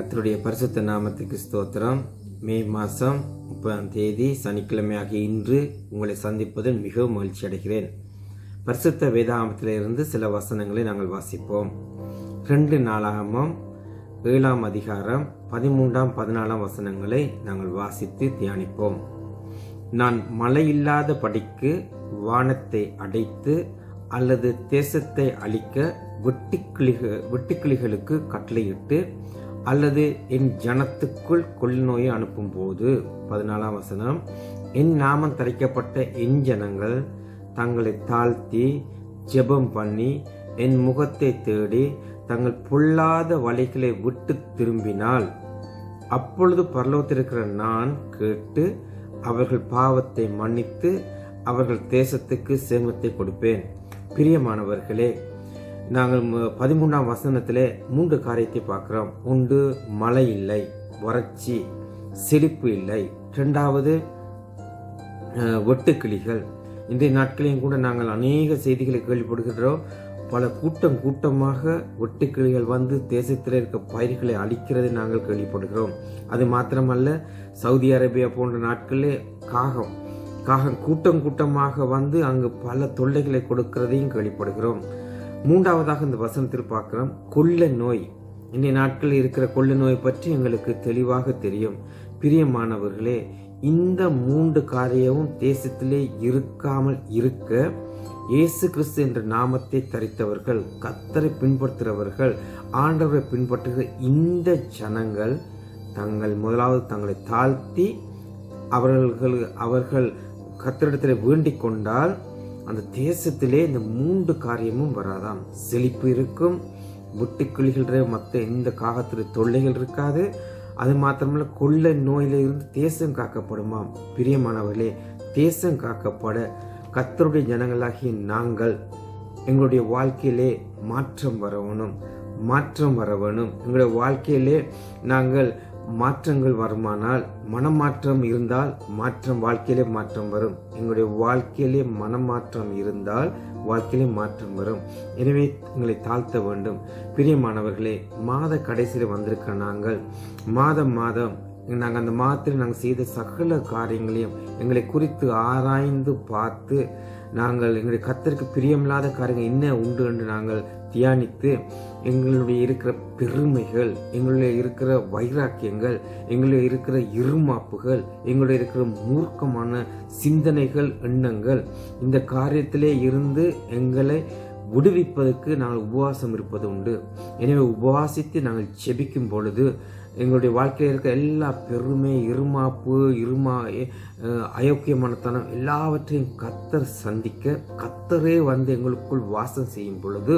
கர்த்தருடைய பரிசுத்த நாமத்துக்கு ஸ்தோத்திரம். மே மாதம் 30ஆம் தேதி சனிக்கிழமையாகிய இன்று உங்களை சந்திப்பதில் மிகவும் மகிழ்ச்சி அடைகிறேன். பரிசுத்த வேதாகமத்திலிருந்து சில வசனங்களை நாங்கள் வாசிப்போம். 2 நாளாகமம் 7ஆம் அதிகாரம் 13ஆம் 14ஆம் வசனங்களை நாங்கள் வாசித்து தியானிப்போம். நான் மழையில்லாத படிக்கு வானத்தை அடைத்து அல்லது தேசத்தை அழிக்க வெட்டுக்கிளிகளுக்கு கட்டளையிட்டு அல்லது என் ஜனத்துக்குள் கொள்நோயை அனுப்பும் போது. 14ஆம் வசனம், என் நாமம் தரிக்கப்பட்ட என் ஜனங்கள் தங்களை தாழ்த்தி ஜெபம் பண்ணி என் முகத்தை தேடி தங்கள் பொல்லாத வழிகளை விட்டு திரும்பினால் அப்பொழுது பரலோகத்திலிருக்கிற நான் கேட்டு அவர்கள் பாவத்தை மன்னித்து அவர்கள் தேசத்துக்கு சேமத்தை கொடுப்பேன். பிரியமானவர்களே, நாங்கள் 13ஆம் வசனத்திலே 3 காரியத்தை பார்க்கிறோம். ஒன்று, மழை இல்லை, வறட்சி, செழிப்பு இல்லை. 2வது, வெட்டுக்கிளிகள். இன்றைய நாட்களையும் கூட நாங்கள் அநேக செய்திகளை கேள்விப்படுகிறோம். பல கூட்டமாக வெட்டுக்கிளிகள் வந்து தேசத்தில் இருக்க பயிர்களை அழிக்கிறதை நாங்கள் கேள்விப்படுகிறோம். அது மாத்திரமல்ல, சவுதி அரேபியா போன்ற நாட்களிலே காகம் கூட்டமாக வந்து அங்கு பல தொல்லைகளை கொடுக்கிறதையும் கேள்விப்படுகிறோம். 3வதாக இந்த வசனத்தில் பார்க்கிறோம், கொள்ளை நோய். இன்றைய நாட்களில் இருக்கிற கொள்ளை நோய் பற்றி எங்களுக்கு தெளிவாக தெரியும். பிரியமானவர்களே, இந்த 3 காரியமும் தேசத்திலே இருக்காமல் இருக்க இயேசு கிறிஸ்து என்ற நாமத்தை தரித்தவர்கள், கர்த்தரை பின்பற்றுகிறவர்கள், ஆண்டவரை பின்பற்றுகிற இந்த ஜனங்கள் முதலாவது தங்களை தாழ்த்தி அவர்கள் கர்த்தரிடத்தில் வேண்டிக் கொண்டால் அந்த தேசத்திலே இந்த 3 காரியமும் வராதாம். செழிப்பு இருக்கும், வெட்டுக்கிளிகள மற்ற எந்த காகத்திற்கு தொல்லைகள் இருக்காது. அது மாத்திரமல்ல, கொள்ளை நோயில இருந்து தேசம் காக்கப்படுமாம். பிரியமானவர்களே, தேசம் காக்கப்பட கர்த்தருடைய ஜனங்களாகிய நாங்கள் எங்களுடைய வாழ்க்கையிலே மாற்றம் வர வேணும். எங்களுடைய வாழ்க்கையிலே நாங்கள் மாற்றங்கள் வருமானால், மனமாற்றம் இருந்தால் வாழ்க்கையிலே மாற்றம் வரும். எங்களுடைய வாழ்க்கையிலே மனமாற்றம் இருந்தால் வாழ்க்கையிலே மாற்றம் வரும். எனவே எங்களை தாழ்த்த வேண்டும். பிரியமானவர்களே, மாத கடைசியில் வந்திருக்கிற நாங்கள் மாதம் நாங்கள் அந்த மாதத்தில் நாங்கள் செய்த சகல காரியங்களையும் எங்களை குறித்து ஆராய்ந்து பார்த்து நாங்கள் எங்களுடைய கர்த்தருக்கு பிரியமில்லாத காரியங்கள் என்ன உண்டு என்று நாங்கள் தியானித்து எங்களுடைய இருக்கிற பெருமைகள், எங்களுடைய இருக்கிற வைராக்கியங்கள், எங்களுடைய இருக்கிற இருமாப்புகள், எங்களுடைய இருக்கிற மூர்க்கமான சிந்தனைகள், எண்ணங்கள், இந்த காரியத்திலே இருந்து எங்களை விடுவிப்பதற்கு நாங்கள் உபவாசம் இருப்பது உண்டு. எனவே உபவாசித்து நாங்கள் செபிக்கும் பொழுது எங்களுடைய வாழ்க்கையில் இருக்க எல்லா பெருமை, இருமாப்பு, அயோக்கியமானத்தனம் எல்லாவற்றையும் கர்த்தர் சந்திக்க, கர்த்தரே வந்து எங்களுக்குள் வாசம் செய்யும் பொழுது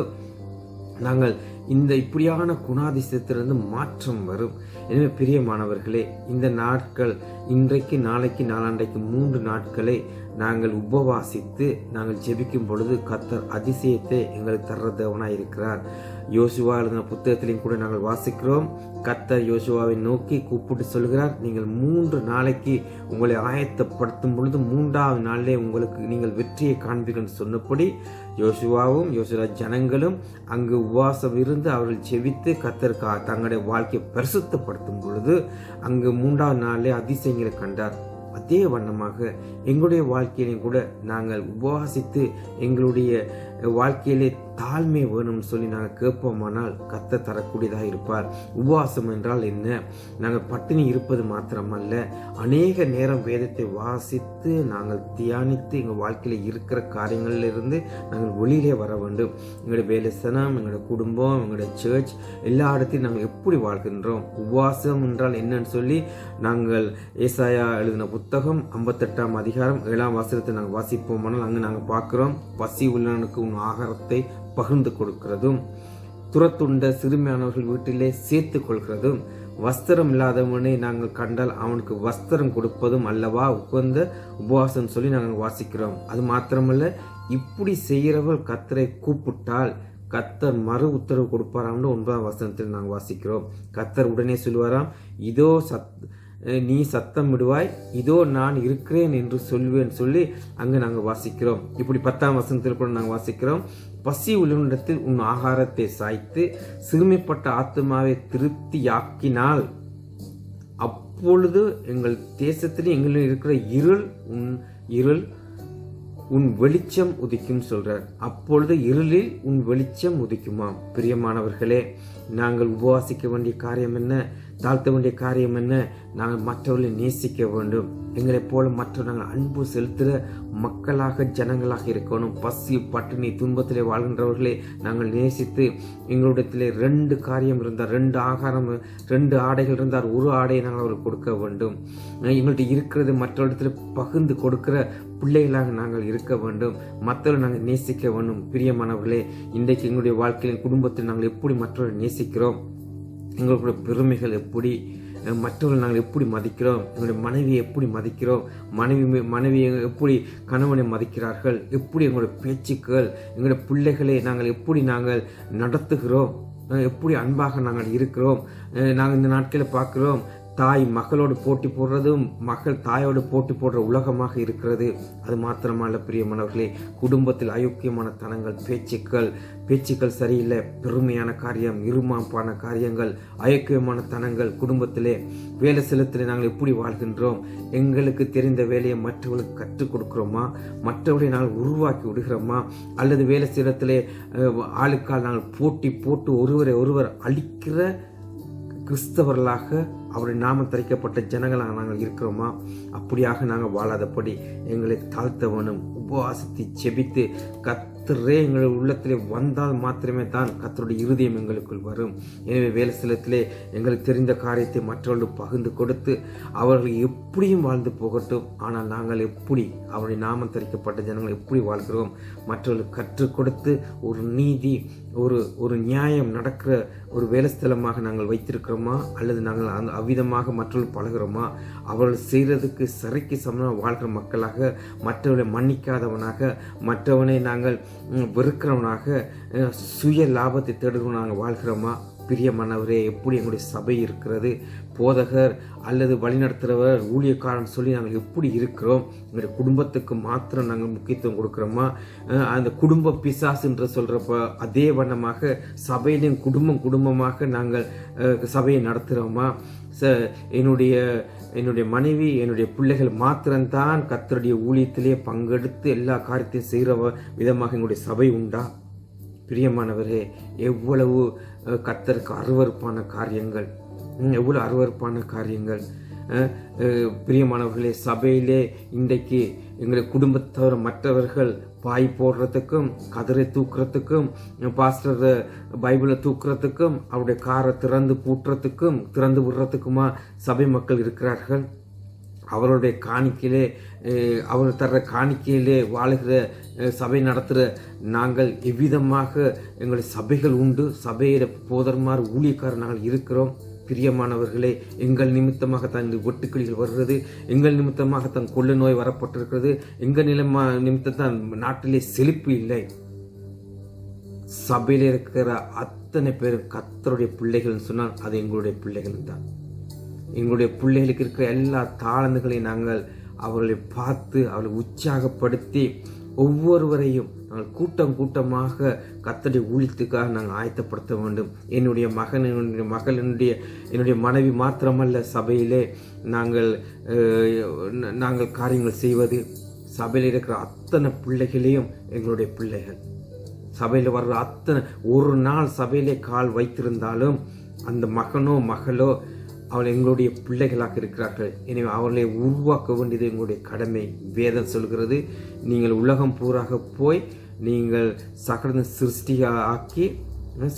நாங்கள் இந்த இப்படியான குணாதிசயத்திலிருந்து மாற்றம் வரும். எனவே பிரியமானவர்களே, இந்த நாட்கள் இன்றைக்கு, நாளைக்கு, நாளாண்டைக்கு 3 நாட்களை நாங்கள் உபவாசித்து நாங்கள் ஜெபிக்கும் பொழுது கர்த்தர் அதிசயத்தை எங்களுக்கு தர்ற தேவனாய் இருக்கிறார். யோசுவா எழுதின புத்தகத்திலையும் கூட நாங்கள் வாசிக்கிறோம். கர்த்தர் யோசுவாவை நோக்கி கூப்பிட்டு சொல்கிறார், நீங்கள் 3 நாளைக்கு உங்களை ஆயத்தப்படுத்தும் பொழுது 3வது நாளிலே நீங்கள் வெற்றியை காண்பீர்கள் சொன்னபடி யோசுவாவும் ஜனங்களும் அங்கு உபவாசம் இருந்து அவர்கள் செவித்து கர்த்தருக்கு தங்களுடைய வாழ்க்கையை பரிசுத்தப்படுத்தும் பொழுது அங்கு 3வது நாளிலே அதிசயங்களை கண்டார். அதே வண்ணமாக எங்களுடைய வாழ்க்கையிலையும் கூட நாங்கள் உபவாசித்து எங்களுடைய வாழ்க்கையிலே தாழ்மை வேணும்னு சொல்லி நாங்கள் கேட்போமானால் கர்த்தர் தரக்கூடியதாக இருப்பார். உபவாசம் என்றால் என்ன? நாங்கள் பட்டினி இருப்பது மாத்திரமல்ல, அநேக நேரம் வேதத்தை வாசித்து நாங்கள் தியானித்து எங்கள் வாழ்க்கையில் இருக்கிற காரியங்களிலிருந்து நாங்கள் வெளியிலே வர வேண்டும். எங்களுடைய வேலைஸ்தனம், எங்களுடைய குடும்பம், எங்களுடைய சர்ச், எல்லா இடத்தையும் நாங்கள் எப்படி வாழ்கின்றோம், உபவாசம் என்றால் என்னன்னு சொல்லி நாங்கள் ஏசாயா எழுதின புத்தகம் 58ஆம் அதிகாரம் 7ஆம் வசனத்தை நாங்கள் வாசிப்போமானால் அங்கு நாங்கள் பார்க்கிறோம், பசி உள்ளவனுக்கு உன் ஆகாரத்தை பகிர்ந்து கொடுக்கிறதும், துரத்துண்ட சிறுமியானவர்கள் வீட்டிலே சேர்த்து கொள்கிறதும், வஸ்திரம் இல்லாதவனை நாங்கள் கண்டால் அவனுக்கு வஸ்திரம் கொடுப்பதும் அல்லவா உகந்த உபவாசம் சொல்லி நாங்கள் வாசிக்கிறோம். அது மாத்திரமல்ல, இப்படி செய்கிறவர்கள் கர்த்தரை கூப்பிட்டால் கர்த்தர் மறு உத்தரவு கொடுப்பாராம் 9ஆம் வசனத்தில் நாங்கள் வாசிக்கிறோம். கர்த்தர் உடனே சொல்வாராம், இதோ நீ சத்தம் விடுவாய், இதோ நான் இருக்கிறேன் என்று சொல்வேன் சொல்லி அங்கு நாங்கள் வாசிக்கிறோம். இப்படி 10ஆம் வசனத்தில் கூட நாங்கள் வாசிக்கிறோம், பசி உள்ளிடத்தில் உன் ஆகாரத்தை சாய்த்து சிறுமைப்பட்ட ஆத்மாவை திருப்தியாக்கினால் அப்பொழுது எங்கள் தேசத்திலே எங்களில் இருக்கிற இருள் உன் வெளிச்சம் உதிக்கும் சொல்றார். அப்பொழுது இருளில் உன் வெளிச்சம் உதிக்குமாம். பிரியமானவர்களே, நாங்கள் உபவாசிக்க வேண்டிய காரியம் என்ன? தாழ்த்த வேண்டிய காரியம் என்ன? நாங்கள் மற்றவர்களை நேசிக்க வேண்டும். எங்களைப் போல மற்ற நாங்கள் அன்பு செலுத்துகிற மக்களாக ஜனங்களாக இருக்கணும். பசி பட்டினி துன்பத்திலே வாழ்கின்றவர்களை நாங்கள் நேசித்து எங்களிடத்திலே 2 காரியம் இருந்தால் 2 ஆகாரம் 2 ஆடைகள் இருந்தால் 1 ஆடையை நாங்கள் அவர்களுக்கு கொடுக்க வேண்டும். எங்கள்கிட்ட இருக்கிறது மற்றவரிடத்தில் பகிர்ந்து கொடுக்கிற பிள்ளைகளாக நாங்கள் இருக்க வேண்டும். மற்றவர்கள் நாங்கள் நேசிக்க வேண்டும். பிரியமானவர்களே, இன்றைக்கு எங்களுடைய வாழ்க்கையின் குடும்பத்தில் நாங்கள் எப்படி மற்றவர்களை நேசிக்கிறோம்? எங்களுடைய பெருமைகள் எப்படி? மற்றவர்கள் நாங்கள் எப்படி மதிக்கிறோம்? எங்களுடைய மனைவியை எப்படி மதிக்கிறோம்? மனைவியை எப்படி கணவனை மதிக்கிறார்கள்? எப்படி எங்களுடைய பேச்சுக்கள், எங்களுடைய பிள்ளைகளை நாங்கள் எப்படி நாங்கள் நடத்துகிறோம்? எப்படி அன்பாக நாங்கள் இருக்கிறோம்? நாங்கள் இந்த நாட்களில் பார்க்கிறோம், தாய் மகளோடு போட்டி போடுறதும் மகள் தாயோடு போட்டி போடுற உலகமாக இருக்கிறது. அது மாத்திரமல்ல பிரியமானவர்களே, குடும்பத்தில் அயோக்கியமான தனங்கள், பேச்சுக்கள் சரியில்லை, பெருமையான காரியம், இருமாப்பான காரியங்கள், அயோக்கியமான தனங்கள் குடும்பத்திலே. வேலை செலுத்திலே நாங்கள் எப்படி வாழ்கின்றோம்? எங்களுக்கு தெரிந்த வேலையை மற்றவர்களுக்கு கற்றுக் கொடுக்கிறோமா? மற்றவர்களை நாங்கள் உருவாக்கி விடுகிறோமா? அல்லது வேலை செய்யறத்திலே ஆளுக்கால் நாங்கள் போட்டி போட்டு ஒருவரை ஒருவர் அழிக்கிற கிறிஸ்தவர்களாக அவருடைய நாமம் தரிக்கப்பட்ட ஜனங்களாக நாங்கள் இருக்கிறோமா? அப்படியாக நாங்கள் வாழாதபடி எங்களை தாழ்த்தவனும் உபவாசத்தை செபித்து கர்த்தரே எங்கள் உள்ளத்திலே வந்தால் மாத்திரமே தான் கர்த்தருடைய இருதயம் எங்களுக்குள் வரும். எனவே வேலை ஸ்தலத்திலே எங்களுக்கு தெரிந்த காரியத்தை மற்றவர்களுக்கு பகிர்ந்து கொடுத்து அவர்கள் எப்படியும் வாழ்ந்து போகட்டும். ஆனால் நாங்கள் எப்படி அவருடைய நாமம் தரிக்கப்பட்ட ஜனங்கள் எப்படி வாழ்கிறோம்? மற்றவர்களுக்கு கற்றுக் கொடுத்து ஒரு நீதி, ஒரு நியாயம் நடக்கிற ஒரு வேலை ஸ்தலமாக நாங்கள் வைத்திருக்கிறோமா? அல்லது நாங்கள் அவ்விதமாக மற்றவர்கள் பழகிறோமா? அவர்கள் செய்கிறதுக்கு சரிக்கு சமமாக வாழ்கிற மக்களாக, மற்றவர்களை மன்னிக்காதவனாக, மற்றவனை நாங்கள் வெறுக்கிறவனாக, சுய லாபத்தை தேடுகிறவன் நாங்கள் வாழ்கிறோமா? பிரியமானவரே, எப்படி எங்களுடைய சபை இருக்கிறது? போதகர் அல்லது வழிநடத்துகிறவர், ஊழியக்காரன் சொல்லி நாங்கள் எப்படி இருக்கிறோம்? எங்களுடைய குடும்பத்துக்கு மாத்திரம் நாங்கள் முக்கியத்துவம் கொடுக்கிறோமா? அந்த குடும்ப பிசாசு என்று சொல்கிறப்ப அதே வண்ணமாக சபையிலும் குடும்பமாக நாங்கள் சபையை நடத்துகிறோமா? என்னுடைய மனைவி, என்னுடைய பிள்ளைகள் மாத்திரம்தான் கர்த்தருடைய ஊழியத்திலே பங்கெடுத்து எல்லா காரியத்தையும் செய்கிற விதமாக எங்களுடைய சபை உண்டா? பிரியமானவரே, எவ்வளவு கர்த்தருக்கு அருவருப்பான காரியங்கள், எவ்வளவு அருவருப்பான காரியங்கள். பிரியமானவர்களே, சபையிலே இன்றைக்கு எங்களுடைய குடும்பத்தவர் மற்றவர்கள் பாய் போடுறதுக்கும், கதிரை தூக்குறதுக்கும், பாஸ்டர் பைபிளை தூக்குறதுக்கும், அவருடைய காரை திறந்து விடுறதுக்குமா சபை மக்கள் இருக்கிறார்கள். அவருடைய காணிக்கையிலே, அவர் தர்ற காணிக்கையிலே வாழுகிற சபை நடத்துகிற நாங்கள் எவ்விதமாக எங்களுடைய சபைகள் உண்டு? சபையில போதர்மார் ஊழியக்காரர் நாங்கள் இருக்கிறோம். பிரியமானவர்களே, எங்கள் நிமித்தமாகத்தான் இந்த வெட்டுக்கிளிகள் வருகிறது, எங்கள் நிமித்தமாகத்தான் கொள்ளை நோய் வரப்பட்டிருக்கிறது, எங்கள் நிமித்தத்தான் நாட்டிலே செழிப்பு இல்லை. சபையில் இருக்கிற அத்தனை பேரும் கர்த்தருடைய பிள்ளைகள் சொன்னால் அது எங்களுடைய பிள்ளைகள் தான். எங்களுடைய பிள்ளைகளுக்கு இருக்கிற எல்லா தாளந்துகளையும் நாங்கள் அவர்களை பார்த்து அவர்களை உற்சாகப்படுத்தி ஒவ்வொருவரையும் நாங்கள் கூட்டமாக கர்த்தருடைய ஊழியத்துக்காக நாங்கள் ஆயத்தப்படுத்த வேண்டும். என்னுடைய மகன், என்னுடைய மகள், என்னுடைய மனைவி மாத்திரமல்ல, சபையிலே நாங்கள் காரியங்கள் செய்வது. சபையில் இருக்கிற அத்தனை பிள்ளைகளையும் எங்களுடைய பிள்ளைகள். சபையில் வர்ற அத்தனை, ஒரு நாள் சபையிலே கால் வைத்திருந்தாலும் அந்த மகனோ மகளோ அவள் எங்களுடைய பிள்ளைகளாக இருக்கிறார்கள். எனவே அவர்களை உருவாக்க வேண்டியது எங்களுடைய கடமை. வேதம் சொல்கிறது, நீங்கள் உலகம் பூராக போய் நீங்கள்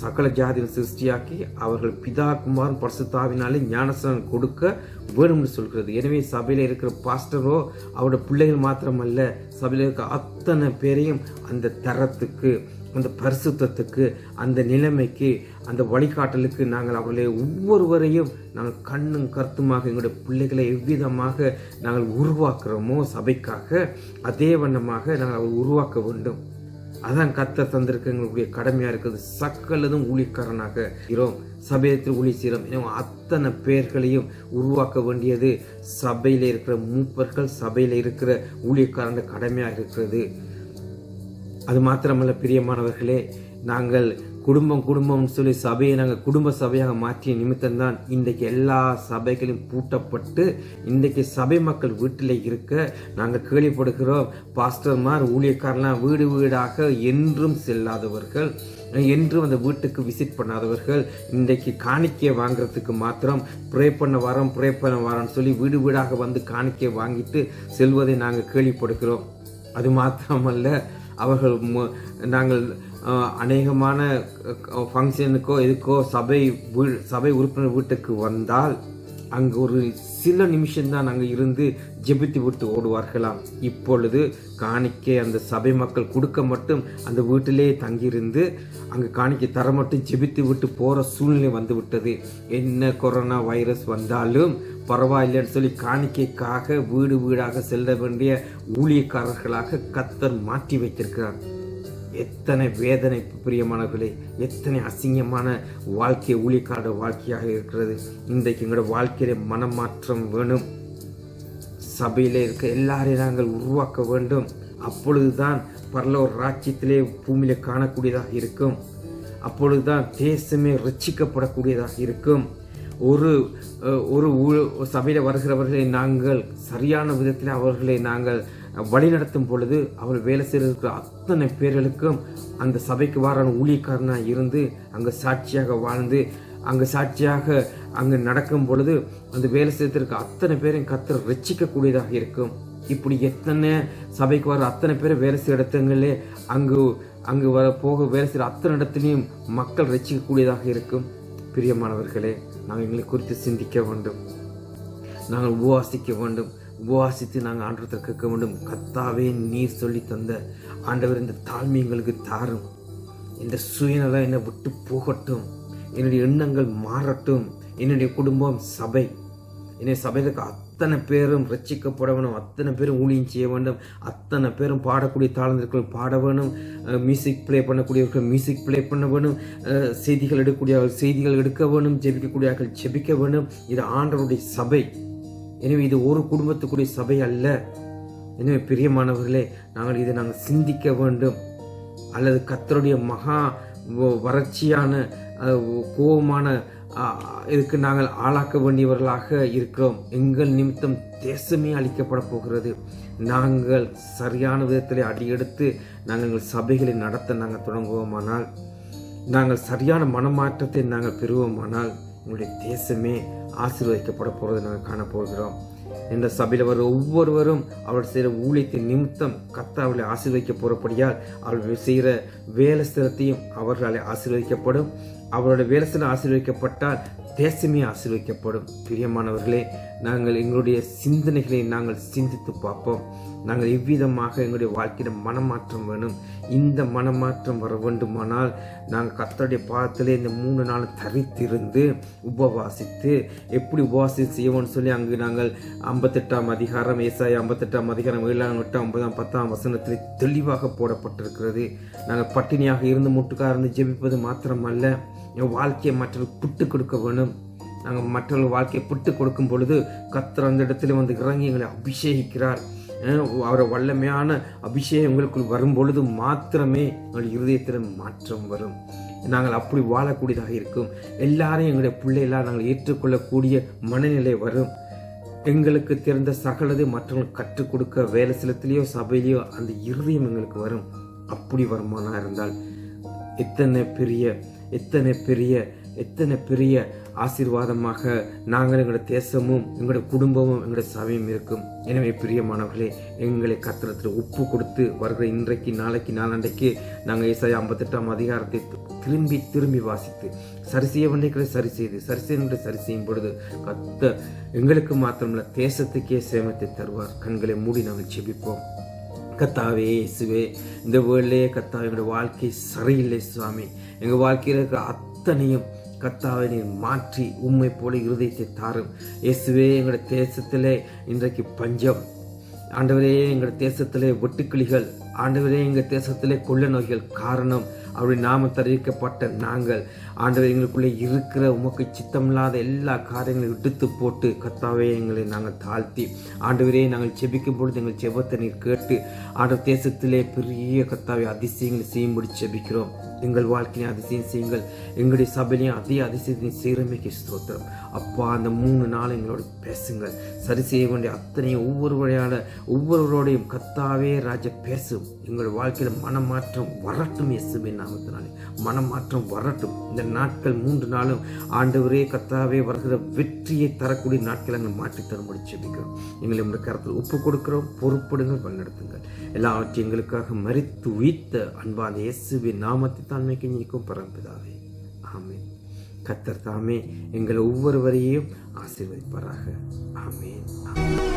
சகல ஜாதியில் சிருஷ்டியாக்கி அவர்கள் பிதா குமாரன் பரிசுத்தாவினாலே ஞானஸ்நானம் கொடுக்க வேணும்னு சொல்கிறது. எனவே சபையில் இருக்கிற பாஸ்டரோ அவருடைய பிள்ளைகள் மாத்திரமல்ல, சபையில் இருக்கிற அத்தனை பேரையும் அந்த தரத்துக்கு, அந்த பரிசுத்தத்துக்கு, அந்த நிலைமைக்கு, அந்த வழிகாட்டலுக்கு நாங்கள் அவர்களை ஒவ்வொருவரையும் நாங்கள் கண்ணும் கருத்துமாக எங்களுடைய பிள்ளைகளை எவ்விதமாக நாங்கள் உருவாக்குறோமோ சபைக்காக, அதே வண்ணமாக நாங்கள் அவர்கள் உருவாக்க வேண்டும். அதான் கர்த்தர் தந்திருக்க எங்களுடைய கடமையா இருக்குது. சகலதும் ஊழியக்காரனாக இருக்கிறோம், சபையத்தில் ஊழிய செய்கிறோம். அத்தனை பேர்களையும் உருவாக்க வேண்டியது சபையில இருக்கிற மூப்பர்கள், சபையில இருக்கிற ஊழியக்காரன் கடமையாக இருக்கிறது. அது மாத்திரமல்ல பிரியமானவர்களே, நாங்கள் குடும்பம்னு சொல்லி சபையை நாங்கள் குடும்ப சபையாக மாற்றிய நிமித்தம்தான் இன்றைக்கு எல்லா சபைகளையும் பூட்டப்பட்டு இன்றைக்கு சபை மக்கள் வீட்டில் இருக்க நாங்கள் கேள்விப்படுகிறோம். பாஸ்டர்மார் ஊழியக்காரலாம் வீடு வீடாக என்றும் செல்லாதவர்கள், என்றும் அந்த வீட்டுக்கு விசிட் பண்ணாதவர்கள், இன்றைக்கு காணிக்கை வாங்குறதுக்கு மாத்திரம் ப்ரே பண்ண வரோம்னு சொல்லி வீடு வீடாக வந்து காணிக்கை வாங்கிட்டு செல்வதை நாங்கள் கேள்விப்படுகிறோம். அது மாத்திரமல்ல, அவர்கள் நாங்கள் அநேகமான ஃபங்க்ஷனுக்கோ எதுக்கோ சபை உறுப்பினர் வீட்டுக்கு வந்தால் அங்கு ஒரு சில நிமிஷம்தான் அங்கே இருந்து ஜெபித்து விட்டு ஓடுவார்களாம். இப்பொழுது காணிக்கை அந்த சபை மக்கள் கொடுக்க மட்டும் அந்த வீட்டிலே தங்கியிருந்து அங்கே காணிக்கை தர மட்டும் ஜெபித்து விட்டு போகிற சூழ்நிலை வந்து விட்டது. என்ன கொரோனா வைரஸ் வந்தாலும் பரவாயில்லைன்னு சொல்லி காணிக்கைக்காக வீடு வீடாக செல்ல வேண்டிய ஊழியக்காரர்களாக கர்த்தர் மாற்றி வைத்திருக்கிறார். எத்தனை வேதனை பிரியமானவர்களே, எத்தனை அசிங்கமான வாழ்க்கை ஊழியக்கார வாழ்க்கையாக இருக்கிறது. இன்றைக்கு எங்களோட வாழ்க்கையில மனமாற்றம் வேணும். சபையில இருக்க எல்லாரையும் நாங்கள் உருவாக்க வேண்டும். அப்பொழுதுதான் பரலோக ராஜ்யத்திலே பூமியில காணக்கூடியதாக இருக்கும். அப்பொழுதுதான் தேசமே ரட்சிக்கப்படக்கூடியதாக இருக்கும். ஒரு சபையில் வருகிறவர்களை நாங்கள் சரியான விதத்தில் அவர்களை நாங்கள் வழிநடத்தும் பொழுது அவர்கள் வேலை செய்கிற அத்தனை பேர்களுக்கும் அந்த சபைக்கு வாரான ஊழியக்காரனாக இருந்து அங்கே சாட்சியாக வாழ்ந்து அங்கே நடக்கும் பொழுது அந்த வேலை செய்திருக்க அத்தனை பேரையும் கர்த்தர் ரட்சிக்கக்கூடியதாக இருக்கும். இப்படி எத்தனை சபைக்கு வர அத்தனை பேரை வேலை செய்கிற இடத்துங்களே அங்கு வேலை செய்கிற அத்தனை இடத்துலையும் மக்கள் ரட்சிக்கக்கூடியதாக இருக்கும். பிரியமானவர்களே, நாங்கள் எங்களை குறித்து சிந்திக்க வேண்டும். நாங்கள் உபவாசிக்க வேண்டும். உபவாசித்து நாங்கள் ஆண்டவரை கேட்க வேண்டும். கர்த்தாவே, நீர் சொல்லி தந்த ஆண்டவர் இந்த தாழ்மை எங்களுக்கு தாரும். இந்த சுயநலம் என்னை விட்டு போகட்டும். என்னுடைய எண்ணங்கள் மாறட்டும். என்னுடைய குடும்பம் சபை, என்னுடைய சபையில் இருக்க அத்தனை பேரும் ரட்சிக்கப்பட வேணும். அத்தனை பேரும் ஊழியம் செய்ய வேண்டும். அத்தனை பேரும் பாடக்கூடிய தாழ்ந்தவர்கள் பாட வேணும். மியூசிக் ப்ளே பண்ணக்கூடியவர்கள் மியூசிக் ப்ளே பண்ண வேணும். செய்திகள் எடுக்கக்கூடியவர்கள் செய்திகள் எடுக்க வேணும். ஜெபிக்கக்கூடியவர்கள் ஜெபிக்க வேணும். இது ஆண்டவருடைய சபை. எனவே இது ஒரு குடும்பத்துக்குரிய சபை அல்ல. எனவே பிரியமானவர்களே, நாங்கள் சிந்திக்க வேண்டும். அல்லது கர்த்தருடைய மகா வறட்சியான கோபமான இதுக்கு நாங்கள் ஆளாக்க வேண்டியவர்களாக இருக்கிறோம். எங்கள் நிமித்தம் தேசமே அழிக்கப்பட போகிறது. நாங்கள் சரியான விதத்தில் அடியெடுத்து நாங்கள் எங்கள் சபைகளை நடத்த நாங்கள் தொடங்குவோமானால், நாங்கள் சரியான மனமாற்றத்தை நாங்கள் பெறுவோமானால் உங்களுடைய தேசமே ஆசீர்வதிக்கப்பட போகிறதை நாங்கள் காணப்போகிறோம். இந்த சபையில் வர ஒவ்வொருவரும் அவள் செய்கிற ஊழியத்தின் நிமித்தம் கர்த்தர் ஆசீர்வதிக்க போகிறபடியால் அவர்கள் செய்கிற வேலை ஸ்தலத்தையும் அவர்களால் ஆசீர்வதிக்கப்படும். அவருடைய வேலை ஸ்தலம் ஆசீர்வதிக்கப்பட்டால் தேசமே ஆசீர்வதிக்கப்படும். பிரியமானவர்களே, நாங்கள் எங்களுடைய சிந்தனைகளை நாங்கள் சிந்தித்து பார்ப்போம். நாங்கள் எவ்விதமாக எங்களுடைய வாழ்க்கையில மனமாற்றம் வேணும். இந்த மனமாற்றம் வர வேண்டுமானால் நாங்கள் கர்த்தருடைய பாதத்திலே இந்த 3 நாள் தரித்திருந்து உபவாசித்து எப்படி உபவாசம் செய்வோம்னு சொல்லி அங்கு நாங்கள் 58ஆம் அதிகாரம் ஏசாயா 58ஆம் அதிகாரம் 7ஆம் 8ஆம் 9ஆம் 10ஆம் வசனத்தில் தெளிவாக போடப்பட்டிருக்கிறது. நாங்கள் பட்டினியாக இருந்து முட்டுக்காக இருந்து ஜெபிப்பது மாத்திரமல்ல, என் வாழ்க்கையை மற்றவர்கள் பிட்டு கொடுக்க வேணும். நாங்கள் மற்றவர்கள் வாழ்க்கையை பிட்டு கொடுக்கும் பொழுது கர்த்தர் அந்த இடத்துல வந்து இறங்கி எங்களை அபிஷேகிக்கிறார். அவரை வல்லமையான அபிஷேகம் எங்களுக்குள் வரும் பொழுது மாத்திரமே எங்கள் இருதயத்தில் மாற்றம் வரும். நாங்கள் அப்படி வாழக்கூடியதாக இருக்கும். எல்லாரையும் எங்களுடைய பிள்ளைகளாக நாங்கள் ஏற்றுக்கொள்ளக்கூடிய மனநிலை வரும். எங்களுக்கு தெரிந்த சகலது மற்றவங்களுக்கு கற்றுக் கொடுக்க வேலை சிலத்திலேயோ சபையிலேயோ அந்த இருதயம் எங்களுக்கு வரும். அப்படி வருமானா இருந்தால் எத்தனை பெரிய ஆசீர்வாதமாக நாங்கள் எங்களுடைய தேசமும் எங்களுடைய குடும்பமும் எங்களுடைய சபையும் இருக்கும். எனவே பிரியமானவர்களே, எங்களை கர்த்தரிடத்தில் ஒப்பு கொடுத்து வருகிற இன்றைக்கு நாளைக்கு நாளண்டைக்கு நாங்கள் ஏசாயா 58ஆம் அதிகாரத்தை திரும்பி வாசித்து சரி செய்ய வேண்டிய சரி செய்யும் பொழுது கர்த்தர் எங்களுக்கு மாத்திரமல்ல தேசத்துக்கே சேமத்தை தருவார். கண்களை மூடி நாங்கள் ஜெபிப்போம். கர்த்தாவே, இயேசுவே, இந்த வேளையிலே கர்த்தாவே, எங்களுடைய வாழ்க்கை சரியில்லை சுவாமி. எங்கள் வாழ்க்கையில் இருக்கிற அத்தனையும் கர்த்தாவை நீர் மாற்றி உம்மை போல இருதயத்தை தாரும். இயேசுவே, எங்களுடைய தேசத்திலே இன்றைக்கு பஞ்சம் ஆண்டவரே, எங்கள் தேசத்திலே வெட்டுக்கிளிகள் ஆண்டவரே, எங்கள் தேசத்திலே கொள்ள நோய்கள் காரணம் அவருடைய நாமம் தெரிவிக்கப்பட்ட நாங்கள் ஆண்டவர் எங்களுக்குள்ளே இருக்கிற உமக்கு சித்தமில்லாத எல்லா காரியங்களையும் எடுத்து போட்டு கர்த்தாவே எங்களை நாங்கள் தாழ்த்தி ஆண்டவரே நாங்கள் செபிக்கும் பொழுது எங்கள் செபத்தை நீர் கேட்டு ஆண்டவர் தேசத்திலே பெரிய கர்த்தாவே அதிசயங்களை செய்யும்படி செபிக்கிறோம். எங்கள் வாழ்க்கையை அதிசயம் செய்யுங்கள். எங்களுடைய சபையிலையும் அதே அதிசயத்தை சீரமைக்க ஸ்தோத்திரம். அப்பா அந்த 3 நாள் எங்களோட பேசுங்கள். சரி செய்ய வேண்டிய அத்தனையும் ஒவ்வொருவரோடையும் கர்த்தாவே ராஜா பேசும். எங்கள் வாழ்க்கையில் மனமாற்றம் வரட்டும். இயேசுவின் நாமத்தினாலே மனமாற்றம் வரட்டும். இந்த நாட்கள் 3 நாளும் ஆண்டவரே கர்த்தாவே வருகிற வெற்றியை தரக்கூடிய நாட்களை நாங்கள் மாற்றி தரும்படி செபிக்கிறோம். எங்களை நம்முடைய கருத்தில் ஒப்பு கொடுக்கிறோம். பொறுப்படுங்கள், வழிநடத்துங்கள். எல்லாவற்றையும் எங்களுக்காக மரித்து உயிர்த்த அன்பான இயேசுவின் நாமத்தை தான்மைக்கு நிற்கும் பரம்பிதாவே. ஆமென். கர்த்தர் தாமே எங்கள் ஒவ்வொருவரையும் ஆசீர்வதிப்பாராக. ஆமென்.